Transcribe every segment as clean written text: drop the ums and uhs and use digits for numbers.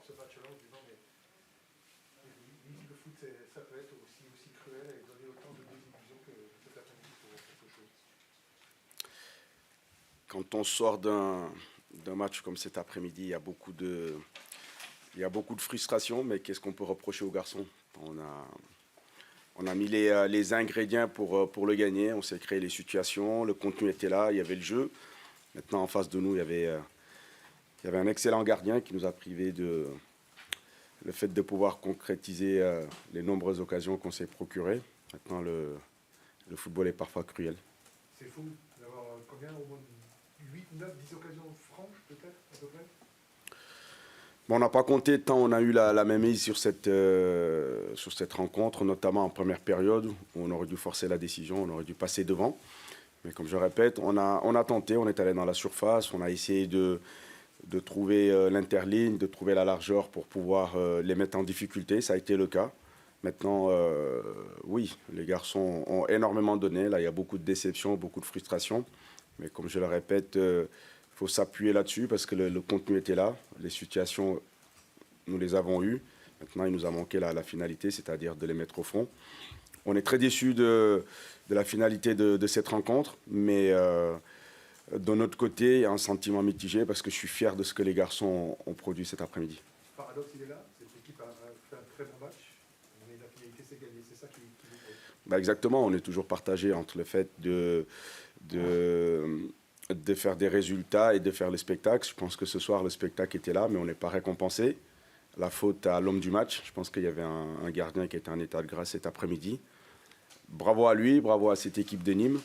ce match-là en disant mais le foot, ça peut être aussi cruel et donner autant de désillusions que cet après-midi pour quelque chose. Quand on sort d'un match comme cet après-midi, il y a beaucoup de frustration, mais qu'est-ce qu'on peut reprocher aux garçons? On a mis les ingrédients pour le gagner, on s'est créé les situations, le contenu était là, il y avait le jeu. Maintenant, en face de nous, il y avait un excellent gardien qui nous a privé de le fait de pouvoir concrétiser les nombreuses occasions qu'on s'est procurées. Maintenant, le football est parfois cruel. C'est fou d'avoir combien, au moins 8, 9, 10 occasions franches peut-être, à peu près? Bon, on n'a pas compté tant on a eu la même mise sur cette rencontre, notamment en première période, où on aurait dû forcer la décision, on aurait dû passer devant. Mais comme je répète, on a tenté, on est allé dans la surface, on a essayé de trouver l'interligne, de trouver la largeur pour pouvoir les mettre en difficulté. Ça a été le cas. Maintenant, oui, les garçons ont énormément donné. Là, il y a beaucoup de déception, beaucoup de frustration. Mais comme je le répète, il faut s'appuyer là-dessus parce que le contenu était là. Les situations, nous les avons eues. Maintenant, il nous a manqué la finalité, c'est-à-dire de les mettre au fond. On est très déçus de la finalité de cette rencontre, mais de notre côté, il y a un sentiment mitigé parce que je suis fier de ce que les garçons ont produit cet après-midi. Le paradoxe, il est là. Cette équipe a fait un très bon match, mais la finalité, c'est gagné. C'est ça qui vous plaît. Exactement, on est toujours partagé entre le fait de faire des résultats et de faire les spectacles. Je pense que ce soir, le spectacle était là, mais on n'est pas récompensé. La faute à l'homme du match. Je pense qu'il y avait un gardien qui était en état de grâce cet après-midi. Bravo à lui, bravo à cette équipe de Nîmes.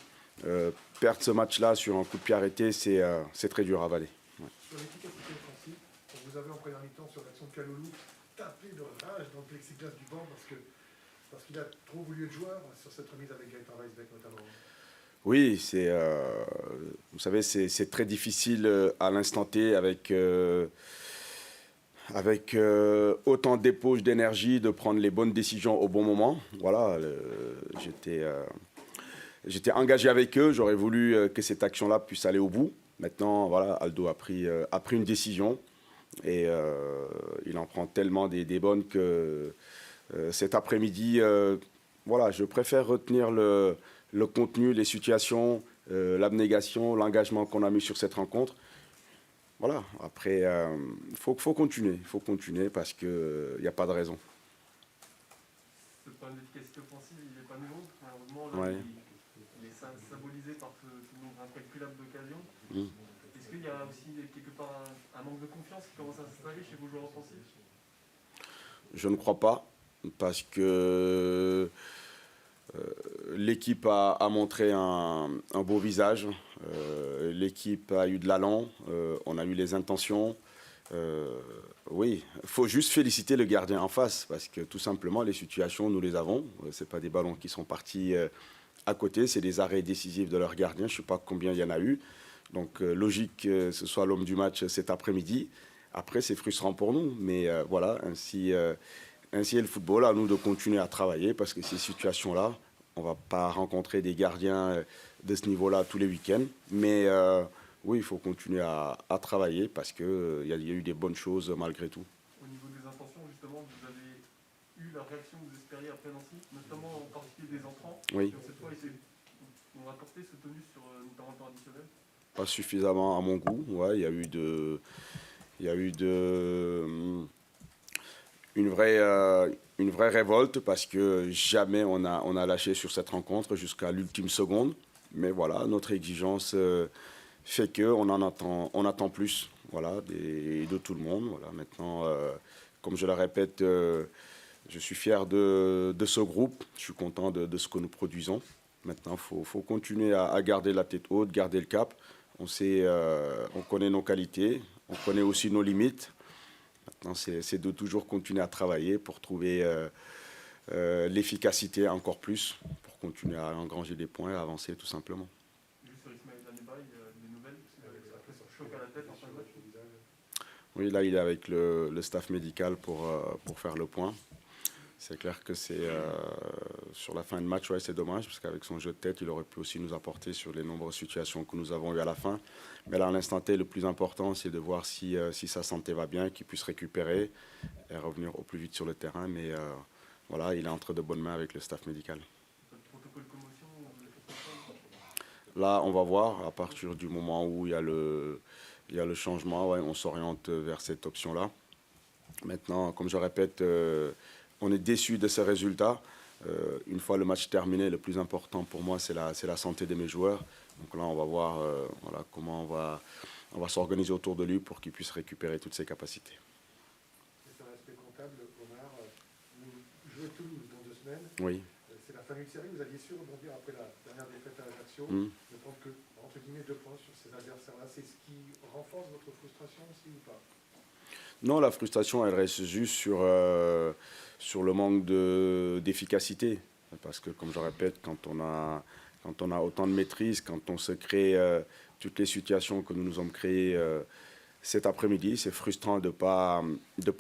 Perdre ce match-là sur un coup de pied arrêté, c'est très dur à avaler. Ouais. Sur l'efficacité offensive, vous avez en première mi-temps sur l'action de Kaloulou tapé de rage dans le plexiglas du banc parce qu'il a trop voulu être joueur sur cette remise avec Gaëtan Weisbeck notamment. Oui, vous savez, c'est très difficile à l'instant T avec autant d'épauge d'énergie de prendre les bonnes décisions au bon moment. Voilà, j'étais engagé avec eux, j'aurais voulu que cette action-là puisse aller au bout. Maintenant, voilà, Aldo a pris une décision et il en prend tellement des bonnes que cet après-midi, voilà, je préfère retenir le contenu, les situations, l'abnégation, l'engagement qu'on a mis sur cette rencontre. Voilà, après, faut continuer parce qu'il n'y a pas de raison. Ce problème d'efficacité offensive, il n'est pas nouveau. Malheureusement, là, il est symbolisé par ce nombre incalculable d'occasions. Est-ce qu'il y a aussi quelque part un manque de confiance qui commence à s'installer chez vos joueurs offensifs? Je ne crois pas, parce que l'équipe a montré un beau visage, l'équipe a eu de l'allant, on a eu les intentions. Oui, il faut juste féliciter le gardien en face, parce que tout simplement, les situations, nous les avons. Ce n'est pas des ballons qui sont partis à côté, c'est des arrêts décisifs de leur gardien. Je ne sais pas combien il y en a eu. Donc, logique que ce soit l'homme du match cet après-midi. Après, c'est frustrant pour nous, mais voilà, ainsi est le football, à nous de continuer à travailler, parce que ces situations-là, on ne va pas rencontrer des gardiens de ce niveau-là tous les week-ends. Mais oui, il faut continuer à travailler, parce qu'il y a eu des bonnes choses malgré tout. Au niveau des intentions, justement, vous avez eu la réaction que vous espériez après Nancy, notamment en particulier des entrants. Oui. Cette fois, ils ont apporté ce tonus sur notamment le temps additionnel. Pas suffisamment à mon goût. Ouais, il y a eu une vraie révolte, parce que jamais on a lâché sur cette rencontre jusqu'à l'ultime seconde. Mais voilà, notre exigence fait qu'on on attend plus, voilà, de tout le monde. Voilà, maintenant, comme je le répète, je suis fier de ce groupe. Je suis content de ce que nous produisons. Maintenant, il faut continuer à garder la tête haute, garder le cap. On connaît nos qualités, on connaît aussi nos limites. Maintenant, c'est de toujours continuer à travailler pour trouver l'efficacité encore plus, pour continuer à engranger des points et à avancer tout simplement. Juste sur Ismaël Daniba, il y a des nouvelles, après son choc à la tête en fin de match. Oui, là, il est avec le staff médical pour faire le point. C'est clair que c'est sur la fin de match, ouais, c'est dommage, parce qu'avec son jeu de tête, il aurait pu aussi nous apporter sur les nombreuses situations que nous avons eues à la fin. Mais là, à l'instant T, le plus important, c'est de voir si sa santé va bien, qu'il puisse récupérer et revenir au plus vite sur le terrain. Mais voilà, il est entre de bonnes mains avec le staff médical. Pas de protocole commotion ou des choses comme ça? Là, on va voir, à partir du moment où il y a le changement, ouais, on s'oriente vers cette option-là. Maintenant, comme je répète, on est déçu de ces résultats. Une fois le match terminé, le plus important pour moi, c'est la santé de mes joueurs. Donc là, on va voir voilà, comment on va s'organiser autour de lui pour qu'il puisse récupérer toutes ses capacités. C'est un aspect comptable, Omar. Vous jouez Toulouse dans 2 semaines. Oui. C'est la fin d'une série. Vous aviez su rebondir après la dernière défaite à Ajaccio, de prendre que, entre guillemets, 2 points sur ces adversaires-là. C'est ce qui renforce votre frustration aussi ou pas? Non, la frustration, elle reste juste sur le manque d'efficacité. Parce que, comme je répète, quand on a autant de maîtrise, quand on se crée toutes les situations que nous nous sommes créées cet après-midi, c'est frustrant de pas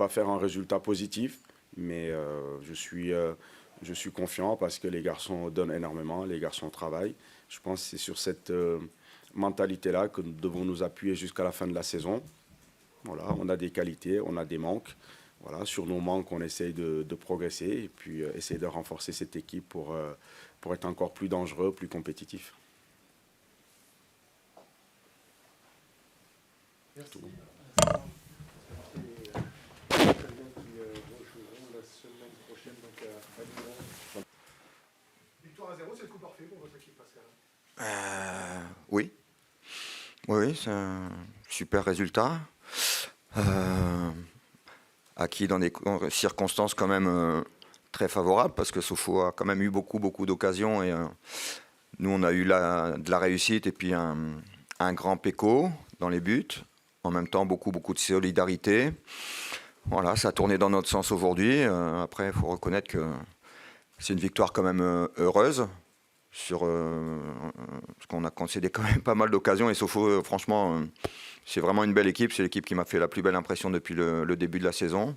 faire un résultat positif. Mais je suis confiant parce que les garçons donnent énormément, les garçons travaillent. Je pense que c'est sur cette mentalité-là que nous devons nous appuyer jusqu'à la fin de la saison. Voilà, on a des qualités, on a des manques. Voilà, sur nos manques, on essaye de progresser et puis essayer de renforcer cette équipe pour être encore plus dangereux, plus compétitif. Merci. Tout bon. Victoire à 0, c'est le coup parfait pour votre équipe, Pascal? Oui. Oui, c'est un super résultat. Acquis dans des circonstances quand même très favorables, parce que Sophos a quand même eu beaucoup d'occasions et nous on a eu de la réussite et puis un grand péco dans les buts, en même temps beaucoup de solidarité. Voilà, ça a tourné dans notre sens aujourd'hui. Après, il faut reconnaître que c'est une victoire quand même heureuse, parce qu'on a concédé quand même pas mal d'occasions et Sophos, franchement, c'est vraiment une belle équipe. C'est l'équipe qui m'a fait la plus belle impression depuis le début de la saison.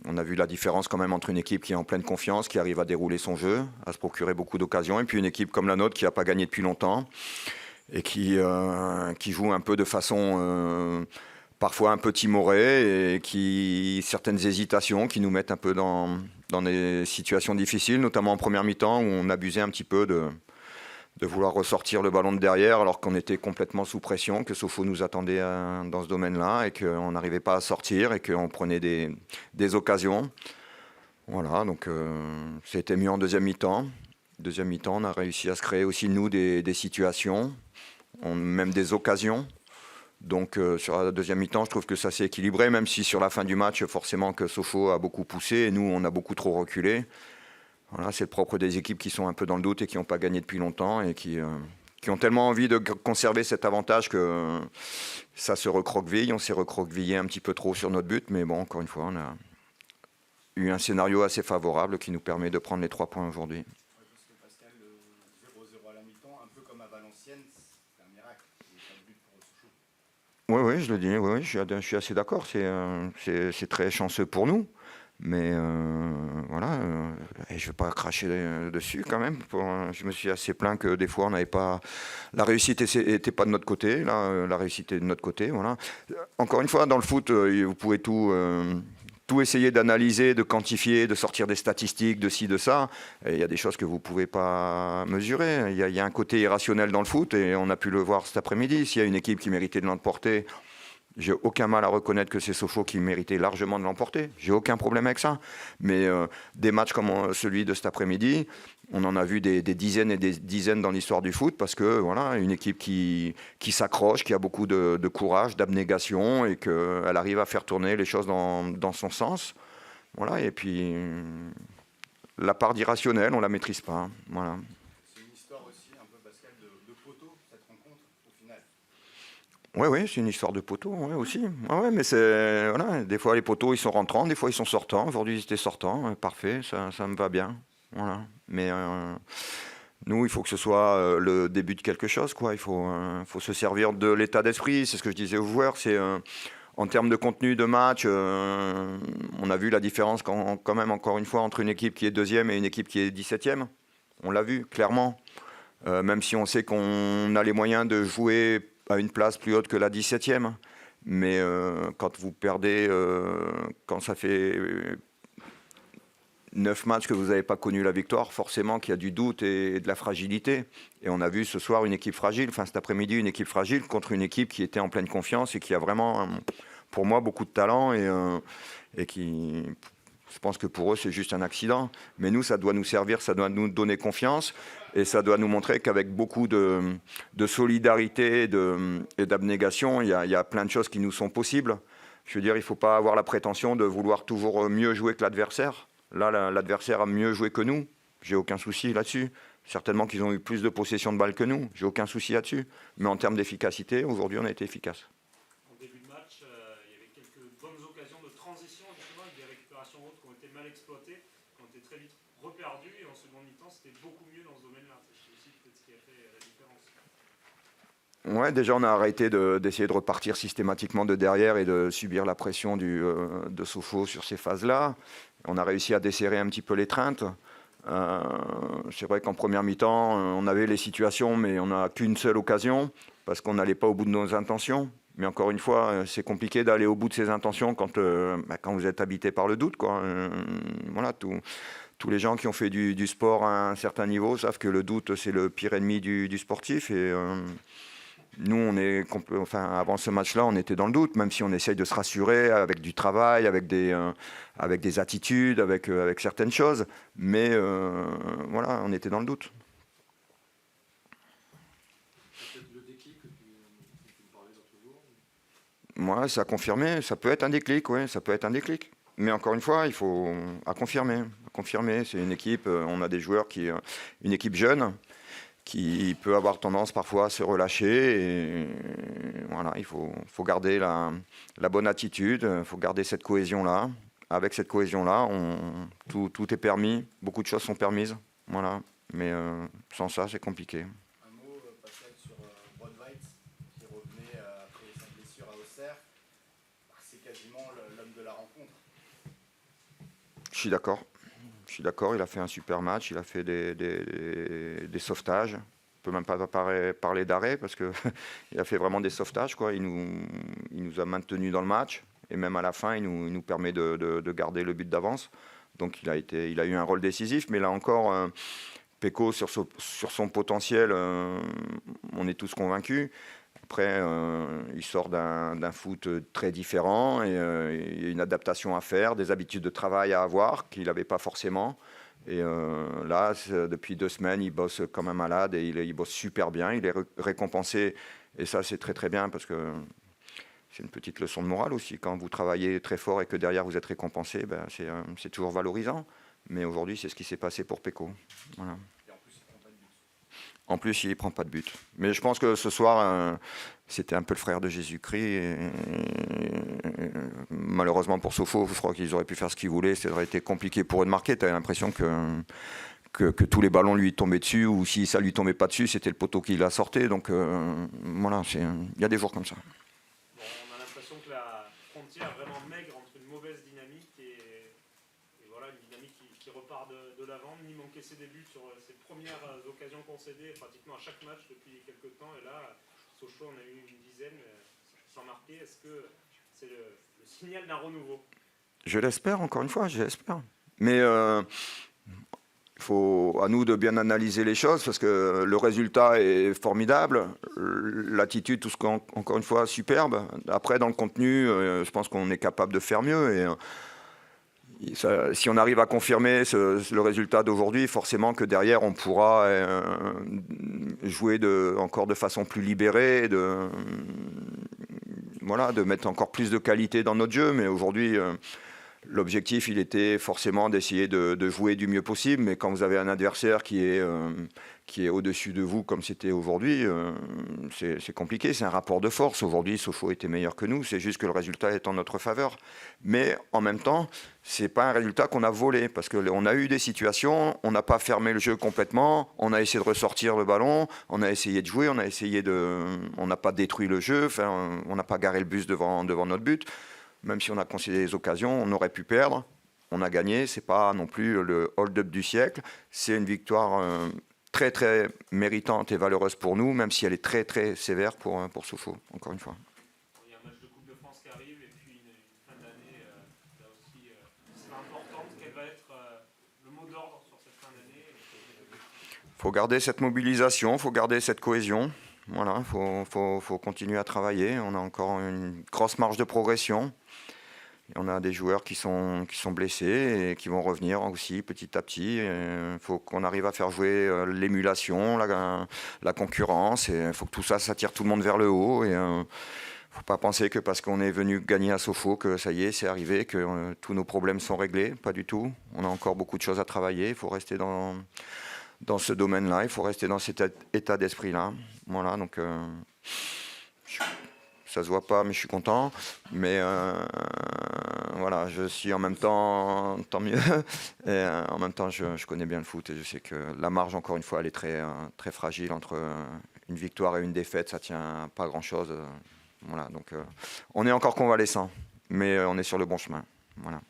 On a vu la différence quand même entre une équipe qui est en pleine confiance, qui arrive à dérouler son jeu, à se procurer beaucoup d'occasions, et puis une équipe comme la nôtre qui n'a pas gagné depuis longtemps et qui joue un peu de façon parfois un peu timorée et certaines hésitations qui nous mettent un peu dans des situations difficiles, notamment en première mi-temps où on abusait un petit peu de vouloir ressortir le ballon de derrière alors qu'on était complètement sous pression, que Sophos nous attendait dans ce domaine-là et qu'on n'arrivait pas à sortir et qu'on prenait des occasions. Voilà, donc c'était mieux en deuxième mi-temps. Deuxième mi-temps, on a réussi à se créer aussi, nous, des situations, même des occasions. Donc sur la deuxième mi-temps, je trouve que ça s'est équilibré, même si sur la fin du match, forcément que Sophos a beaucoup poussé et nous, on a beaucoup trop reculé. Voilà, c'est le propre des équipes qui sont un peu dans le doute et qui n'ont pas gagné depuis longtemps et qui ont tellement envie de conserver cet avantage que ça se recroqueville. On s'est recroquevillé un petit peu trop sur notre but, mais bon, encore une fois, on a eu un scénario assez favorable qui nous permet de prendre les 3 points aujourd'hui. Parce que Pascal, le 0-0 à la mi-temps, un peu comme à Valenciennes, c'est un miracle. C'est pas le but pour Sochaux. Oui, je le dis, oui, je suis assez d'accord. C'est très chanceux pour nous. Mais voilà, et je ne vais pas cracher dessus quand même. Je me suis assez plaint que des fois, on n'avait pas... La réussite n'était pas de notre côté. Là, la réussite est de notre côté. Voilà. Encore une fois, dans le foot, vous pouvez tout essayer d'analyser, de quantifier, de sortir des statistiques, de ci, de ça. Et il y a des choses que vous ne pouvez pas mesurer. Il y a un côté irrationnel dans le foot et on a pu le voir cet après-midi. S'il y a une équipe qui méritait de l'emporter, j'ai aucun mal à reconnaître que c'est Sochaux qui méritait largement de l'emporter. J'ai aucun problème avec ça. Mais des matchs comme celui de cet après-midi, on en a vu des dizaines et des dizaines dans l'histoire du foot parce que voilà, une équipe qui s'accroche, qui a beaucoup de courage, d'abnégation et qu'elle arrive à faire tourner les choses dans son sens. Voilà, et puis la part d'irrationnel, on ne la maîtrise pas. Voilà. C'est une histoire aussi un peu, Pascal, de poteau, cette rencontre, au final. Oui, c'est une histoire de poteau, ouais, aussi. Ouais, mais c'est voilà, des fois les poteaux ils sont rentrants, des fois ils sont sortants. Aujourd'hui ils étaient sortants, parfait, ça me va bien. Voilà. Mais nous, il faut que ce soit le début de quelque chose, quoi. Il faut se servir de l'état d'esprit. C'est ce que je disais aux joueurs. C'est En termes de contenu de match, on a vu la différence quand même, encore une fois, entre une équipe qui est 2e et une équipe qui est 17e. On l'a vu, clairement. Même si on sait qu'on a les moyens de jouer à une place plus haute que la 17e. Mais quand vous perdez, quand ça fait 9 matchs que vous n'avez pas connu la victoire, forcément qu'il y a du doute et de la fragilité. Et on a vu ce soir une équipe fragile, enfin cet après-midi une équipe fragile contre une équipe qui était en pleine confiance et qui a vraiment, pour moi, beaucoup de talent et qui, je pense que pour eux, c'est juste un accident. Mais nous, ça doit nous servir, ça doit nous donner confiance et ça doit nous montrer qu'avec beaucoup de solidarité et d'abnégation, il y a plein de choses qui nous sont possibles. Je veux dire, il ne faut pas avoir la prétention de vouloir toujours mieux jouer que l'adversaire. Là, l'adversaire a mieux joué que nous. J'ai aucun souci là-dessus. Certainement qu'ils ont eu plus de possession de balles que nous. J'ai aucun souci là-dessus. Mais en termes d'efficacité, aujourd'hui, on a été efficace. En début de match, il y avait quelques bonnes occasions de transition, justement, avec des récupérations hautes qui ont été mal exploitées, qui ont été très vite reperdues. Et en seconde mi-temps, c'était beaucoup mieux dans ce domaine-là. C'est aussi peut-être ce qui a fait la différence. Ouais, déjà, on a arrêté d'essayer de repartir systématiquement de derrière et de subir la pression de Sofo sur ces phases-là. On a réussi à desserrer un petit peu l'étreinte. C'est vrai qu'en première mi-temps, on avait les situations, mais on n'a qu'une seule occasion, parce qu'on n'allait pas au bout de nos intentions. Mais encore une fois, c'est compliqué d'aller au bout de ses intentions quand vous êtes habité par le doute, quoi. Voilà, tous les gens qui ont fait du sport à un certain niveau savent que le doute, c'est le pire ennemi du sportif. Et nous, avant ce match-là, on était dans le doute, même si on essaye de se rassurer avec du travail, avec des attitudes, avec certaines choses. Mais voilà, on était dans le doute. Peut-être le déclic que tu parlais l'autre jour. Moi, ça a confirmé. Ça peut être un déclic, oui, ça peut être un déclic. Mais encore une fois, il faut confirmer. C'est une équipe, on a des joueurs une équipe jeune, qui peut avoir tendance parfois à se relâcher. Et voilà, il faut garder la bonne attitude, il faut garder cette cohésion-là. Avec cette cohésion-là, tout est permis, beaucoup de choses sont permises. Voilà. Mais sans ça, c'est compliqué. Un mot, Pascal, sur Brodwijk, qui revenait après sa blessure à Auxerre. C'est quasiment l'homme de la rencontre. Je suis d'accord, il a fait un super match, il a fait des sauvetages. On ne peut même pas parler d'arrêt parce qu'il a fait vraiment des sauvetages, quoi. Il nous a maintenus dans le match et même à la fin, il nous permet de garder le but d'avance. Donc il a eu un rôle décisif, mais là encore, Peko, sur son potentiel, on est tous convaincus. Après, il sort d'un foot très différent et il y a une adaptation à faire, des habitudes de travail à avoir qu'il n'avait pas forcément. Et là, depuis 2 semaines, il bosse comme un malade et il bosse super bien. Il est récompensé et ça, c'est très très bien parce que c'est une petite leçon de morale aussi. Quand vous travaillez très fort et que derrière vous êtes récompensé, c'est toujours valorisant. Mais aujourd'hui, c'est ce qui s'est passé pour Peko. Voilà. En plus, il ne prend pas de but. Mais je pense que ce soir, c'était un peu le frère de Jésus-Christ. Malheureusement pour Sofo, je crois qu'ils auraient pu faire ce qu'ils voulaient. Ça aurait été compliqué pour eux de marquer. Tu avais l'impression que tous les ballons lui tombaient dessus. Ou si ça ne lui tombait pas dessus, c'était le poteau qui la sortait. Donc voilà, il y a des jours comme ça. Bon, on a l'impression que la frontière est vraiment maigre entre une mauvaise dynamique et voilà, une dynamique qui repart de l'avant. Nîmes encaissait des buts sur ses premières occasions concédées pratiquement à chaque match depuis quelques temps. Et là, Sochaux, on a eu une dizaine sans marquer. Est-ce que c'est le signal d'un renouveau? Je l'espère, encore une fois, je l'espère. Mais il faut à nous de bien analyser les choses parce que le résultat est formidable, l'attitude, tout ce encore une fois, superbe. Après, dans le contenu, je pense qu'on est capable de faire mieux. Et si on arrive à confirmer le résultat d'aujourd'hui, forcément que derrière, on pourra jouer encore de façon plus libérée, de mettre encore plus de qualité dans notre jeu. Mais aujourd'hui, L'objectif, il était forcément d'essayer de jouer du mieux possible, mais quand vous avez un adversaire qui est au-dessus de vous, comme c'était aujourd'hui, c'est compliqué, c'est un rapport de force. Aujourd'hui, Sochaux était meilleur que nous, c'est juste que le résultat est en notre faveur. Mais en même temps, ce n'est pas un résultat qu'on a volé, parce qu'on a eu des situations, on n'a pas fermé le jeu complètement, on a essayé de ressortir le ballon, on a essayé de jouer, on n'a pas détruit le jeu, enfin, on n'a pas garé le bus devant notre but. Même si on a concédé des occasions, on aurait pu perdre. On a gagné. Ce n'est pas non plus le hold-up du siècle. C'est une victoire très, très méritante et valeureuse pour nous, même si elle est très, très sévère pour Sochaux, encore une fois. Il y a un match de Coupe de France qui arrive et puis une fin d'année là aussi qui sera importante. Quel va être le mot d'ordre sur cette fin d'année? Il faut garder cette mobilisation, il faut garder cette cohésion. Voilà, faut continuer à travailler. On a encore une grosse marge de progression. On a des joueurs qui sont blessés et qui vont revenir aussi petit à petit. Il faut qu'on arrive à faire jouer l'émulation, la concurrence. Il faut que tout ça s'attire tout le monde vers le haut. Il ne faut pas penser que parce qu'on est venu gagner à Sochaux, que ça y est, c'est arrivé, que tous nos problèmes sont réglés. Pas du tout. On a encore beaucoup de choses à travailler. Il faut rester dans ce domaine-là. Il faut rester dans cet état d'esprit-là. Voilà, donc... ça se voit pas, mais je suis content. Mais voilà, je suis en même temps, tant mieux. Et en même temps, je connais bien le foot et je sais que la marge, encore une fois, elle est très, très fragile. Entre une victoire et une défaite, ça tient pas grand-chose. Voilà, donc on est encore convalescent, mais on est sur le bon chemin. Voilà.